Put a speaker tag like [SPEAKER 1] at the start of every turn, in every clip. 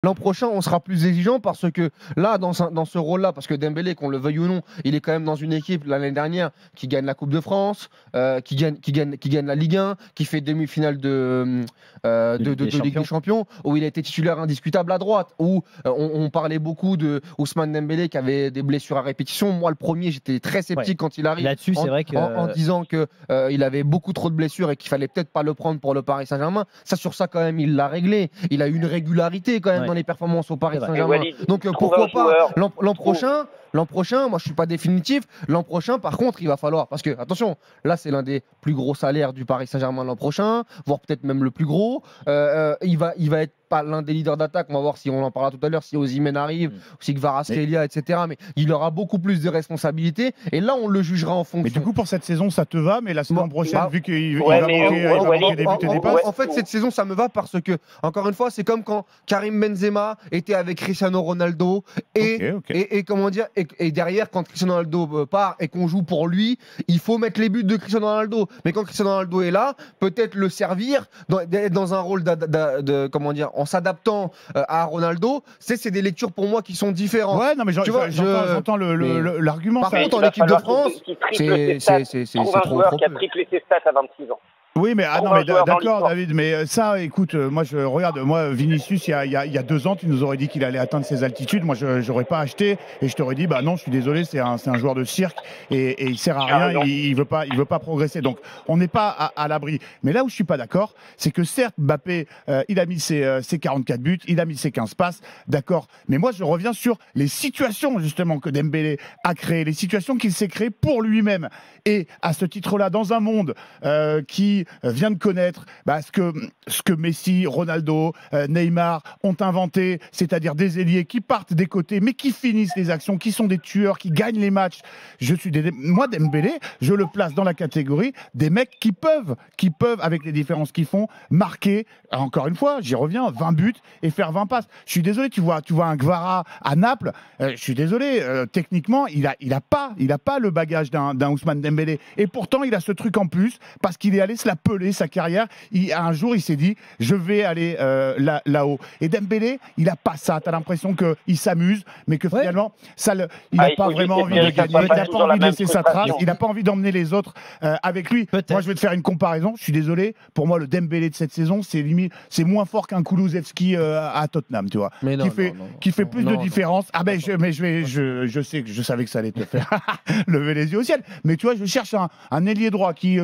[SPEAKER 1] L'an prochain, on sera plus exigeant parce que là, dans ce rôle-là, parce que Dembélé, qu'on le veuille ou non, il est quand même dans une équipe l'année dernière qui gagne la Coupe de France, qui gagne la Ligue 1, qui fait demi-finale de Ligue des Champions, où il a été titulaire indiscutable à droite, où on parlait beaucoup de Ousmane Dembélé qui avait des blessures à répétition. Moi, le premier, j'étais très sceptique quand il arrive,
[SPEAKER 2] là-dessus, c'est vrai que...
[SPEAKER 1] en disant qu'il avait beaucoup trop de blessures et qu'il fallait peut-être pas le prendre pour le Paris Saint-Germain. Sur ça, quand même, il l'a réglé. Il a eu une régularité quand même dans les performances au Paris Saint-Germain. Donc pourquoi pas l'an prochain, moi je suis pas définitif. L'an prochain, par contre, il va falloir, parce que attention, là c'est l'un des plus gros salaires du Paris Saint-Germain l'an prochain, voire peut-être même le plus gros. Il va être pas l'un des leaders d'attaque. On va voir si on en parlera tout à l'heure, si Osimhen arrive, si Kvaratskhelia, etc. Mais il aura beaucoup plus de responsabilités. Et là, on le jugera en fonction.
[SPEAKER 3] Mais du coup, pour cette saison, ça te va, mais la saison prochaine, vu qu'il va manquer des buts et des passes.
[SPEAKER 1] En fait, cette saison, ça me va parce que, encore une fois, c'est comme quand Karim Benzema était avec Cristiano Ronaldo et comment dire, et derrière, quand Cristiano Ronaldo part et qu'on joue pour lui, il faut mettre les buts de Cristiano Ronaldo. Mais quand Cristiano Ronaldo est là, peut-être le servir dans un rôle comment dire, en s'adaptant à Ronaldo. C'est des lectures pour moi qui sont différentes.
[SPEAKER 3] Ouais, non, mais j'entends l'argument.
[SPEAKER 1] Par contre, en équipe de France, c'est trop
[SPEAKER 4] joueur qui a triplé ses stats à 26 ans.
[SPEAKER 3] Oui, mais, d'accord, David, mais ça, écoute, moi, Vinicius, il y a 2 ans, tu nous aurais dit qu'il allait atteindre ses altitudes. Moi, je n'aurais pas acheté et je t'aurais dit, bah non, je suis désolé, c'est un joueur de cirque et il sert à rien, il veut pas progresser. Donc, on n'est pas à l'abri. Mais là où je suis pas d'accord, c'est que certes, Mbappé, il a mis ses 44 buts, il a mis ses 15 passes, d'accord. Mais moi, je reviens sur les situations, justement, que Dembélé a créées, les situations qu'il s'est créées pour lui-même. Et à ce titre-là, dans un monde qui vient de connaître ce que Messi, Ronaldo, Neymar ont inventé, c'est-à-dire des ailiers qui partent des côtés, mais qui finissent les actions, qui sont des tueurs, qui gagnent les matchs. Moi, Dembélé, je le place dans la catégorie des mecs qui peuvent, avec les différences qu'ils font, marquer, encore une fois, j'y reviens, 20 buts et faire 20 passes. Je suis désolé, tu vois un Kvara à Naples, je suis désolé, techniquement, il a pas le bagage d'un Ousmane Dembélé. Et pourtant, il a ce truc en plus, parce qu'il est allé se la peler sa carrière. Un jour, il s'est dit, je vais aller là-haut. Et Dembélé, il n'a pas ça. Tu as l'impression qu'il s'amuse, mais que finalement, il n'a pas vraiment envie de gagner. Il n'a pas envie de laisser sa trace. Il n'a pas envie d'emmener les autres avec lui. Moi, je vais te faire une comparaison. Je suis désolé. Pour moi, le Dembélé de cette saison, c'est moins fort qu'un Kulusevski à Tottenham, tu vois. Qui fait plus de différence. Ah ben, je sais que je savais que ça allait te faire lever les yeux au ciel. Mais tu vois, je cherche un ailier droit qui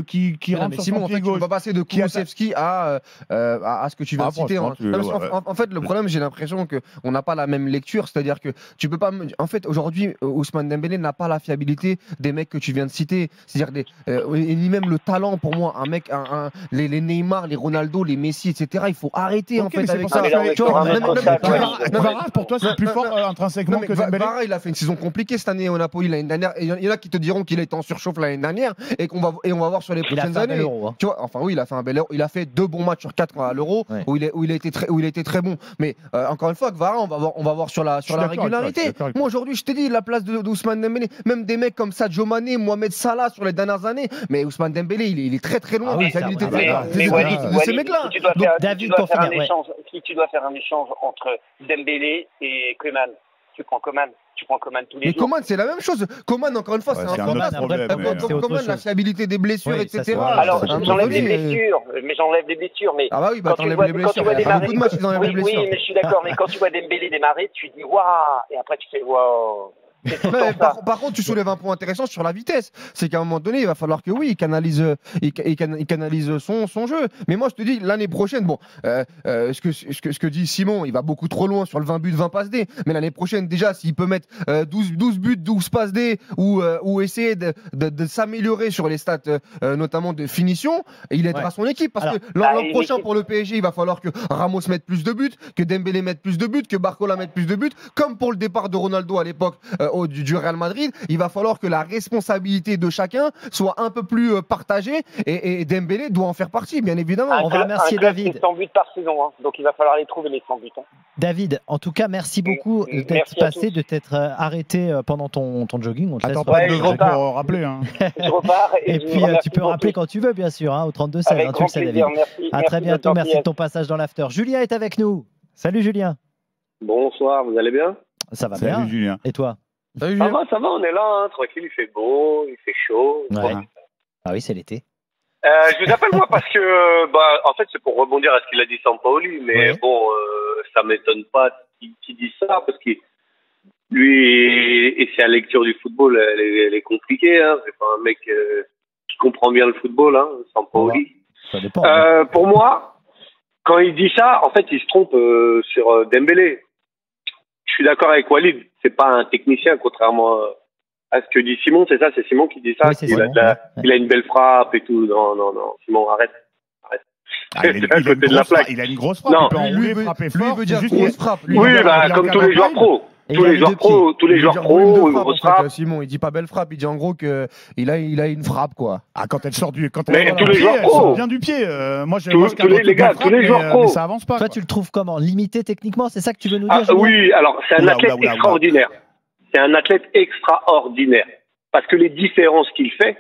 [SPEAKER 3] rentre sur son pied gauche.
[SPEAKER 1] On va passer de Kulusevski à ce que tu viens de citer. En fait, le problème, j'ai l'impression qu'on n'a pas la même lecture. C'est-à-dire que tu peux pas. En fait, aujourd'hui, Ousmane Dembélé n'a pas la fiabilité des mecs que tu viens de citer. C'est-à-dire ni même le talent pour moi. Un mec, les Neymar, les Ronaldo, les Messi, etc. Il faut arrêter en fait avec ça.
[SPEAKER 3] Varane, pour toi, c'est plus fort intrinsèquement que Dembélé.
[SPEAKER 1] Varane, il a fait une saison compliquée cette année au Napoli l'année dernière. Il y en a qui te diront qu'il a été en surchauffe l'année dernière et on va voir sur les prochaines années. Tu vois, enfin oui, il a fait un bel Euro. Il a fait 2 bons matchs sur 4 à l'Euro où il a été très bon. Mais encore une fois, Kvara, on va voir sur la régularité. Moi aujourd'hui, je t'ai dit la place d'Ousmane Dembélé. Même des mecs comme Sadio Mané, Mohamed Salah sur les dernières années. Mais Ousmane Dembélé, il est très très loin de ces mecs-là.
[SPEAKER 4] Si tu dois faire un échange entre Dembélé et Coman, tu prends Coman. Tu prends Coman tous les jours.
[SPEAKER 1] Mais Coman, c'est la même chose. Coman, encore une fois, c'est un fantasme. Coman, la fiabilité des blessures, etc.
[SPEAKER 4] Alors, j'enlève les blessures. Mais
[SPEAKER 1] ah bah oui, t'enlèves les blessures.
[SPEAKER 4] Beaucoup de matchs, ils enlèvent les blessures. Oui, mais je suis d'accord. Mais quand tu vois Dembélé démarrer, tu dis waouh. Et après, tu fais waouh.
[SPEAKER 1] Par contre, tu soulèves un point intéressant sur la vitesse. C'est qu'à un moment donné, il va falloir que il canalise son jeu. Mais moi, je te dis, l'année prochaine, ce que dit Simon, il va beaucoup trop loin sur le 20 buts, 20 passes D. Mais l'année prochaine, déjà, s'il peut mettre 12 buts, 12 passes D ou essayer de s'améliorer sur les stats, notamment de finition, il aidera son équipe. Parce que l'an prochain, pour le PSG, il va falloir que Ramos mette plus de buts, que Dembélé mette plus de buts, que Barcola mette plus de buts. Comme pour le départ de Ronaldo à l'époque du Real Madrid, il va falloir que la responsabilité de chacun soit un peu plus partagée et Dembélé doit en faire partie, bien évidemment.
[SPEAKER 2] On va remercier David.
[SPEAKER 4] C'est 100 buts par saison, donc il va falloir les trouver les 100 buts.
[SPEAKER 2] David, en tout cas, merci beaucoup de t'être passé, de t'être arrêté pendant ton jogging. On te laisse
[SPEAKER 3] pour rappeler.
[SPEAKER 4] Je repars.
[SPEAKER 2] Et puis tu peux rappeler quand tu veux, bien sûr, au 32-16. Tu le sais, David. À très bientôt. Merci de ton passage dans l'after. Julien est avec nous. Salut Julien.
[SPEAKER 5] Bonsoir, vous allez bien?
[SPEAKER 2] Ça va
[SPEAKER 3] Salut,
[SPEAKER 2] bien.
[SPEAKER 3] Julien.
[SPEAKER 2] Et toi?
[SPEAKER 1] Salut, Julien.
[SPEAKER 5] Ça va, on est là, hein, tranquille, il fait beau, il fait chaud.
[SPEAKER 2] Ouais. Ah oui, c'est l'été.
[SPEAKER 5] Je vous appelle moi parce que, en fait, c'est pour rebondir à ce qu'il a dit Sampaoli, mais
[SPEAKER 2] Ouais.
[SPEAKER 5] bon, ça m'étonne pas qu'il dise ça parce que lui et sa lecture du football, elle est compliquée. Hein. C'est pas un mec qui comprend bien le football, hein, Sampaoli.
[SPEAKER 2] Ça dépend. Hein.
[SPEAKER 5] Pour moi, quand il dit ça, en fait, il se trompe sur Dembélé. Je suis d'accord avec Walid, c'est pas un technicien, contrairement à ce que dit Simon, c'est ça, c'est Simon qui dit ça.
[SPEAKER 2] Oui, c'est Simon,
[SPEAKER 5] Il a une belle frappe et tout. Non, Simon, arrête.
[SPEAKER 3] Il a une grosse frappe,
[SPEAKER 5] Non.
[SPEAKER 3] il peut enrouler, frapper
[SPEAKER 1] Lui, il
[SPEAKER 3] fort.
[SPEAKER 1] veut dire
[SPEAKER 3] c'est juste
[SPEAKER 1] grosse frappe. Lui,
[SPEAKER 5] Oui,
[SPEAKER 1] il veut dire-
[SPEAKER 5] comme tous les joueurs pros.
[SPEAKER 2] Et
[SPEAKER 5] Tous
[SPEAKER 2] il a
[SPEAKER 5] les
[SPEAKER 2] les
[SPEAKER 5] joueurs
[SPEAKER 2] deux
[SPEAKER 5] pros, tous les
[SPEAKER 1] il veut
[SPEAKER 5] joueurs
[SPEAKER 1] dire
[SPEAKER 5] pros,
[SPEAKER 1] volume de
[SPEAKER 5] une
[SPEAKER 1] frappe,
[SPEAKER 5] grosse
[SPEAKER 1] en fait,
[SPEAKER 5] frappe.
[SPEAKER 1] Simon, il dit pas belle frappe, il dit en gros que il a une frappe, quoi.
[SPEAKER 3] Ah, quand elle sort du pied,
[SPEAKER 5] Mais tous les
[SPEAKER 3] elle
[SPEAKER 5] joueurs
[SPEAKER 3] sort
[SPEAKER 5] pro.
[SPEAKER 3] bien du pied. Moi, je
[SPEAKER 5] Tous
[SPEAKER 3] moi, je cadre
[SPEAKER 5] les- les gars,
[SPEAKER 3] toutes
[SPEAKER 5] tous les
[SPEAKER 3] frappes,
[SPEAKER 5] joueurs
[SPEAKER 3] mais
[SPEAKER 5] pro.
[SPEAKER 3] ça avance pas.
[SPEAKER 2] Toi,
[SPEAKER 3] quoi.
[SPEAKER 2] tu le trouves comment? Limité techniquement? C'est ça que tu veux nous dire?
[SPEAKER 5] Ah,
[SPEAKER 2] Julien
[SPEAKER 5] oui, alors c'est un
[SPEAKER 3] Oula,
[SPEAKER 5] athlète
[SPEAKER 3] oula, oula.
[SPEAKER 5] extraordinaire. C'est un athlète extraordinaire. Parce que les différences qu'il fait,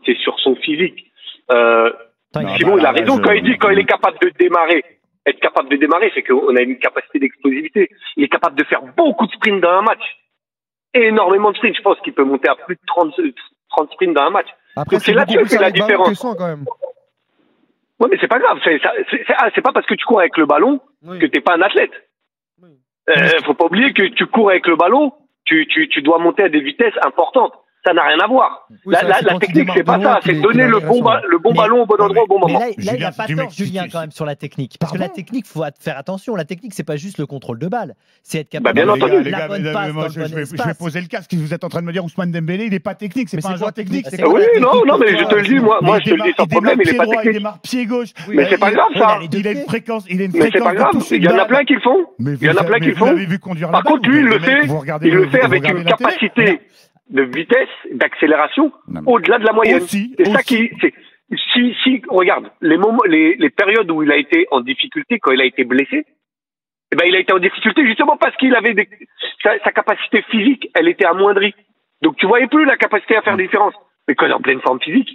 [SPEAKER 5] c'est sur son physique.
[SPEAKER 2] Attends,
[SPEAKER 3] Non,
[SPEAKER 5] Simon,
[SPEAKER 3] bah,
[SPEAKER 5] il a
[SPEAKER 3] là,
[SPEAKER 5] raison quand il dit quand il est capable de démarrer. Être capable de démarrer, c'est qu'on a une capacité d'explosivité. Il est capable de faire beaucoup de sprints dans un match. Énormément de sprints. Je pense qu'il peut monter à plus de 30 sprints dans un match.
[SPEAKER 1] Après,
[SPEAKER 5] Donc, c'est
[SPEAKER 1] c'est
[SPEAKER 5] là-dessus
[SPEAKER 1] beaucoup
[SPEAKER 5] que
[SPEAKER 1] plus
[SPEAKER 5] la
[SPEAKER 1] avec ballon
[SPEAKER 5] différence.
[SPEAKER 1] que sans, quand même.
[SPEAKER 5] Ouais, mais c'est pas grave. C'est pas parce que tu cours avec le ballon
[SPEAKER 1] Oui.
[SPEAKER 5] que t'es pas un athlète.
[SPEAKER 1] Oui.
[SPEAKER 5] Faut pas oublier que tu cours avec le ballon, tu dois monter à des vitesses importantes. Ça n'a rien à voir.
[SPEAKER 1] Oui,
[SPEAKER 5] La
[SPEAKER 1] c'est quand il
[SPEAKER 5] technique,
[SPEAKER 1] démarre
[SPEAKER 5] c'est pas
[SPEAKER 1] de loin
[SPEAKER 5] ça.
[SPEAKER 1] qu'il
[SPEAKER 5] C'est
[SPEAKER 1] est-
[SPEAKER 5] donner
[SPEAKER 1] qu'il est
[SPEAKER 5] le bon
[SPEAKER 1] intéressant.
[SPEAKER 5] ballon au bon endroit au bon
[SPEAKER 2] Mais
[SPEAKER 5] moment.
[SPEAKER 2] là, il
[SPEAKER 3] Julien,
[SPEAKER 2] a pas
[SPEAKER 3] si tu
[SPEAKER 2] tort,
[SPEAKER 3] mets-
[SPEAKER 2] Julien,
[SPEAKER 3] si-
[SPEAKER 2] quand même, sur la technique. Parce que la technique, il faut faire attention. La technique, c'est pas juste le contrôle de balle. C'est être capable
[SPEAKER 5] bien
[SPEAKER 2] de
[SPEAKER 5] entendu.
[SPEAKER 2] faire
[SPEAKER 3] Les
[SPEAKER 2] la
[SPEAKER 3] gars,
[SPEAKER 2] bonne
[SPEAKER 3] mais
[SPEAKER 2] passe
[SPEAKER 3] moi,
[SPEAKER 2] dans le
[SPEAKER 3] je
[SPEAKER 2] bon
[SPEAKER 3] vais
[SPEAKER 2] espace.
[SPEAKER 3] poser le casque. Si vous êtes en train de me dire Ousmane Dembélé, il est pas technique. C'est
[SPEAKER 1] Mais
[SPEAKER 3] pas
[SPEAKER 1] c'est
[SPEAKER 3] un
[SPEAKER 1] quoi
[SPEAKER 3] joueur technique.
[SPEAKER 1] technique?
[SPEAKER 2] C'est
[SPEAKER 5] Oui,
[SPEAKER 2] quoi la
[SPEAKER 5] non,
[SPEAKER 2] technique
[SPEAKER 5] non, mais
[SPEAKER 2] pour
[SPEAKER 5] je
[SPEAKER 2] toi,
[SPEAKER 5] te le dis, moi,
[SPEAKER 3] Mais
[SPEAKER 5] je te le dis sans problème, il est pas
[SPEAKER 3] il
[SPEAKER 5] technique.
[SPEAKER 3] démarre pied gauche.
[SPEAKER 5] Mais c'est pas grave,
[SPEAKER 2] il a
[SPEAKER 5] ça.
[SPEAKER 2] les deux
[SPEAKER 3] Il a une
[SPEAKER 2] pieds.
[SPEAKER 3] fréquence,
[SPEAKER 5] Mais c'est pas grave. Il y en a plein qui le font. Il y en a plein qui le font.
[SPEAKER 3] Vous l'avez vu conduire la
[SPEAKER 5] Par contre,
[SPEAKER 3] balle,
[SPEAKER 5] lui, il
[SPEAKER 3] vous,
[SPEAKER 5] le
[SPEAKER 3] les mecs,
[SPEAKER 5] fait.
[SPEAKER 3] vous regardez
[SPEAKER 5] Il le fait
[SPEAKER 3] vous
[SPEAKER 5] avec
[SPEAKER 3] regardez
[SPEAKER 5] une
[SPEAKER 3] la télé.
[SPEAKER 5] capacité de vitesse, d'accélération
[SPEAKER 3] Non, mais-
[SPEAKER 5] au-delà de la moyenne.
[SPEAKER 3] Aussi,
[SPEAKER 5] C'est ça
[SPEAKER 3] aussi.
[SPEAKER 5] qui, si, regarde, les périodes où il a été en difficulté, quand il a été blessé, eh ben, il a été en difficulté justement parce qu'il avait sa capacité physique, elle était amoindrie. Donc, tu voyais plus la capacité à faire des différences. Mais quand il est en pleine forme physique,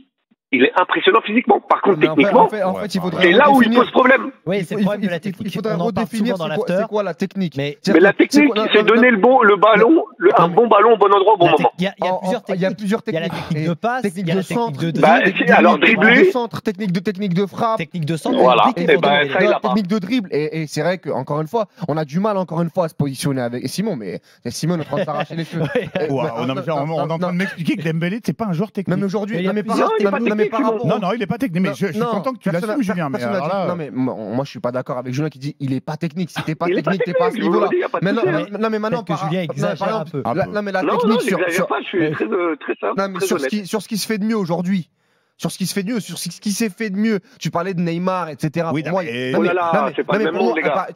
[SPEAKER 5] il est impressionnant physiquement. Par contre,
[SPEAKER 1] Mais en fait,
[SPEAKER 5] techniquement,
[SPEAKER 1] il faudrait
[SPEAKER 5] c'est là où il
[SPEAKER 1] redéfinir-
[SPEAKER 5] pose problème.
[SPEAKER 2] Oui, c'est le problème de la
[SPEAKER 1] il
[SPEAKER 2] technique.
[SPEAKER 1] faudrait
[SPEAKER 2] On en parle
[SPEAKER 1] redéfinir
[SPEAKER 2] souvent dans
[SPEAKER 1] c'est
[SPEAKER 2] l'after.
[SPEAKER 1] quoi la technique.
[SPEAKER 2] Mais
[SPEAKER 5] Mais la technique, c'est donner le ballon, un bon ballon au bon endroit au bon moment.
[SPEAKER 2] il y a plusieurs techniques.
[SPEAKER 1] Il y a plusieurs
[SPEAKER 2] Il y a la
[SPEAKER 1] techniques.
[SPEAKER 2] technique de passe,
[SPEAKER 1] Technique
[SPEAKER 2] il y a
[SPEAKER 1] de
[SPEAKER 2] la technique
[SPEAKER 1] centre,
[SPEAKER 2] de
[SPEAKER 5] Bah,
[SPEAKER 2] dribble,
[SPEAKER 5] si, alors, dribbler.
[SPEAKER 1] de centre, technique de frappe.
[SPEAKER 2] technique de centre.
[SPEAKER 5] Voilà.
[SPEAKER 2] c'est compliqué
[SPEAKER 5] Eh
[SPEAKER 2] pour
[SPEAKER 5] ben,
[SPEAKER 2] Dembélé.
[SPEAKER 5] ça, il a pas.
[SPEAKER 1] Technique de dribble. Et c'est vrai qu'encore une fois, on a du mal encore une fois à se positionner avec Simon, mais Simon est en train de s'arracher les cheveux.
[SPEAKER 3] Ouah, non, mais genre, on est en train de m'expliquer que Dembélé, c'est pas un joueur technique.
[SPEAKER 1] Même aujourd'hui,
[SPEAKER 2] Mais il y a
[SPEAKER 1] non, mais par
[SPEAKER 2] plusieurs-
[SPEAKER 5] il est pas
[SPEAKER 1] non, mais
[SPEAKER 5] technique,
[SPEAKER 1] par
[SPEAKER 5] Simon.
[SPEAKER 1] rapport au-
[SPEAKER 3] Non, il est pas technique. Mais je suis content que tu l'assumes, Julien. Mais
[SPEAKER 1] personne n'a
[SPEAKER 3] alors
[SPEAKER 1] dit-
[SPEAKER 3] là,
[SPEAKER 1] non, mais moi, je suis pas d'accord avec Julien qui dit il est pas technique. Si t'es pas
[SPEAKER 5] Il est pas
[SPEAKER 1] technique, t'es pas à ce
[SPEAKER 5] technique, je vous le
[SPEAKER 1] niveau-là.
[SPEAKER 5] dis, y a pas de souci.
[SPEAKER 1] Non, mais maintenant,
[SPEAKER 2] Peut-être que Julien exagère
[SPEAKER 1] par exemple,
[SPEAKER 2] un peu.
[SPEAKER 1] Non, mais la
[SPEAKER 5] Non,
[SPEAKER 1] technique
[SPEAKER 5] j'exagère pas, je suis très simple,
[SPEAKER 1] non, mais
[SPEAKER 5] très honnête.
[SPEAKER 1] sur ce qui se fait de mieux aujourd'hui. Sur ce qui se fait de mieux, sur ce qui s'est fait de mieux. Tu parlais de Neymar, etc.
[SPEAKER 3] Oui,
[SPEAKER 1] Pour moi,
[SPEAKER 3] mais-
[SPEAKER 5] Oh là là, c'est pas le même
[SPEAKER 1] pour moi,
[SPEAKER 5] monde, les gars.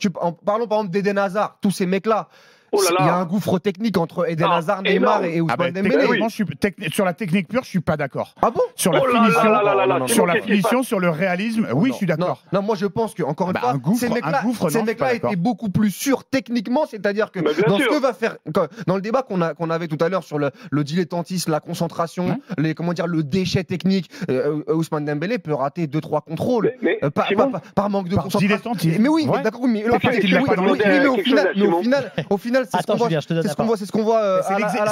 [SPEAKER 1] parlons par exemple d'Eden Hazard, tous ces mecs-là.
[SPEAKER 5] Oh là là.
[SPEAKER 1] Il y a un gouffre technique entre Eden
[SPEAKER 5] Ah,
[SPEAKER 1] Hazard, Neymar
[SPEAKER 5] énorme.
[SPEAKER 1] et
[SPEAKER 3] Ah
[SPEAKER 1] Ousmane
[SPEAKER 3] bah,
[SPEAKER 1] Dembélé.
[SPEAKER 3] techniquement, sur la technique pure, je suis pas d'accord.
[SPEAKER 1] Ah bon?
[SPEAKER 3] Sur la
[SPEAKER 5] Oh là là
[SPEAKER 3] finition,
[SPEAKER 5] là là là là,
[SPEAKER 3] sur la
[SPEAKER 5] qu'est-ce qui se
[SPEAKER 3] finition,
[SPEAKER 5] passe
[SPEAKER 3] sur le réalisme, oui, je suis d'accord.
[SPEAKER 1] Non, moi je pense que encore une
[SPEAKER 3] Bah,
[SPEAKER 1] fois,
[SPEAKER 3] un gouffre,
[SPEAKER 1] ces mecs-là,
[SPEAKER 3] non, je suis pas d'accord.
[SPEAKER 1] étaient beaucoup plus sûrs techniquement, c'est-à-dire que
[SPEAKER 5] Mais bien
[SPEAKER 1] dans
[SPEAKER 5] sûr.
[SPEAKER 1] ce que va faire, dans le débat qu'on avait tout à l'heure sur le dilettantisme, la concentration, le déchet technique, Ousmane Dembélé peut rater 2-3 contrôles
[SPEAKER 5] Mais
[SPEAKER 1] par manque de
[SPEAKER 3] Par
[SPEAKER 1] concentration.
[SPEAKER 3] dilettantisme.
[SPEAKER 1] Mais oui,
[SPEAKER 3] Ouais.
[SPEAKER 1] mais d'accord, oui, mais
[SPEAKER 3] Pas parce qu'il l'a pas demandé.
[SPEAKER 1] mais au
[SPEAKER 5] Quelque
[SPEAKER 1] final,
[SPEAKER 5] chose à
[SPEAKER 1] au final, c'est ce
[SPEAKER 2] Attends,
[SPEAKER 1] qu'on voit.
[SPEAKER 2] Julien, je te donne
[SPEAKER 1] C'est
[SPEAKER 2] la
[SPEAKER 1] ce qu'on
[SPEAKER 2] parole.
[SPEAKER 1] voit, c'est ce qu'on voit.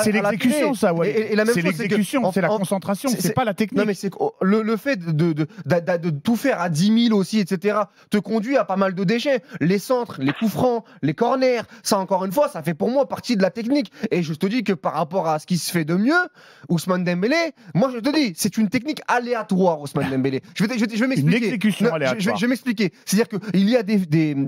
[SPEAKER 3] C'est l'exécution, ça, ouais.
[SPEAKER 1] Et la même
[SPEAKER 3] C'est
[SPEAKER 1] chose, c'est que
[SPEAKER 3] l'exécution, c'est la concentration, c'est pas la technique.
[SPEAKER 1] non, mais c'est que le fait de tout faire à 10 000 aussi, etc., te conduit à pas mal de déchets. Les centres, les coups francs, les corners, ça encore une fois, ça fait pour moi partie de la technique. Et je te dis que par rapport à ce qui se fait de mieux, Ousmane Dembélé, moi je te dis, c'est une technique aléatoire, Ousmane Dembélé. Je vais m'expliquer.
[SPEAKER 3] Une exécution
[SPEAKER 1] Non,
[SPEAKER 3] aléatoire.
[SPEAKER 1] Je vais m'expliquer. C'est-à-dire qu'il y a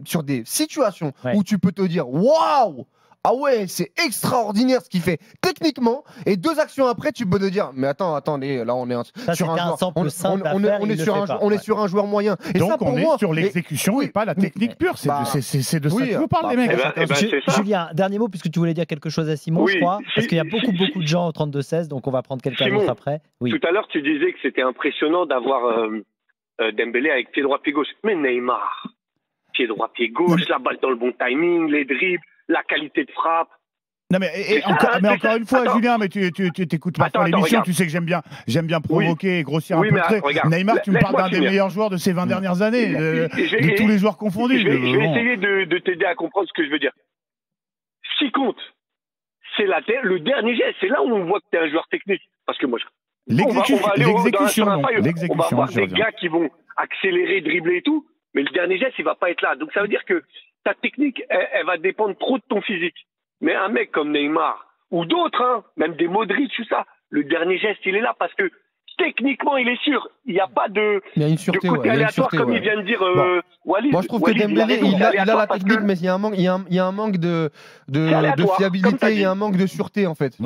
[SPEAKER 1] sur des situations
[SPEAKER 2] Ouais.
[SPEAKER 1] où tu peux te dire, waouh! Ah ouais, c'est extraordinaire ce qu'il fait techniquement. Et 2 actions après, tu peux te dire, mais attendez, là on est
[SPEAKER 2] Ça,
[SPEAKER 1] sur un
[SPEAKER 2] c'était un
[SPEAKER 1] joueur,
[SPEAKER 2] sample simple à faire, il le fait pas.
[SPEAKER 1] on est
[SPEAKER 2] Ouais.
[SPEAKER 1] sur un joueur moyen. Et
[SPEAKER 3] Donc
[SPEAKER 1] ça, pour
[SPEAKER 3] on
[SPEAKER 1] moi,
[SPEAKER 3] est sur l'exécution et pas la technique pure. C'est
[SPEAKER 1] bah,
[SPEAKER 3] de c'est de ça
[SPEAKER 1] oui,
[SPEAKER 3] que je vous parle,
[SPEAKER 1] bah,
[SPEAKER 3] les mecs.
[SPEAKER 5] Eh ben, c'est ça.
[SPEAKER 2] Julien, dernier mot, puisque tu voulais dire quelque chose à Simon,
[SPEAKER 5] Oui,
[SPEAKER 2] je crois, parce qu'il y a beaucoup
[SPEAKER 5] si-
[SPEAKER 2] de gens au 32-16, donc on va prendre quelqu'un
[SPEAKER 5] Simon,
[SPEAKER 2] d'autre après. Oui.
[SPEAKER 5] Tout à l'heure, tu disais que c'était impressionnant d'avoir Dembélé avec pied droit, pied gauche. Mais Neymar, pied droit, pied gauche, la balle dans le bon timing, les dribbles, la qualité de frappe.
[SPEAKER 3] Non mais,
[SPEAKER 5] C'est ça,
[SPEAKER 3] encore une fois,
[SPEAKER 5] attends.
[SPEAKER 3] Julien, mais tu t'écoutes
[SPEAKER 5] Attends,
[SPEAKER 3] parfois l'émission,
[SPEAKER 5] regarde.
[SPEAKER 3] tu sais que j'aime bien provoquer et grossir
[SPEAKER 5] Oui,
[SPEAKER 3] un peu
[SPEAKER 5] mais
[SPEAKER 3] le trait.
[SPEAKER 5] regarde,
[SPEAKER 3] Neymar, tu me parles
[SPEAKER 5] laisse-moi
[SPEAKER 3] d'un des
[SPEAKER 5] finir.
[SPEAKER 3] meilleurs joueurs de ces 20 dernières années,
[SPEAKER 5] Je vais-
[SPEAKER 3] de tous les joueurs confondus.
[SPEAKER 5] Je vais
[SPEAKER 3] Bon.
[SPEAKER 5] essayer de t'aider à comprendre ce que je veux dire. Ce qui compte, c'est le dernier geste. C'est là où on voit que tu es un joueur technique. Parce que moi,
[SPEAKER 3] l'exécution,
[SPEAKER 5] on va avoir des gars qui vont accélérer, dribbler et tout, mais le dernier geste, il va pas être là. Donc ça veut dire que ta technique, elle va dépendre trop de ton physique. Mais un mec comme Neymar, ou d'autres, hein, même des Modric, tout ça, le dernier geste, il est là parce que techniquement, il est sûr. Il n'y a pas de côté aléatoire, comme il vient de dire Walid.
[SPEAKER 1] Moi, je trouve que Dembélé, il a la technique, mais il y a un manque de fiabilité, il y a un manque de sûreté, en fait.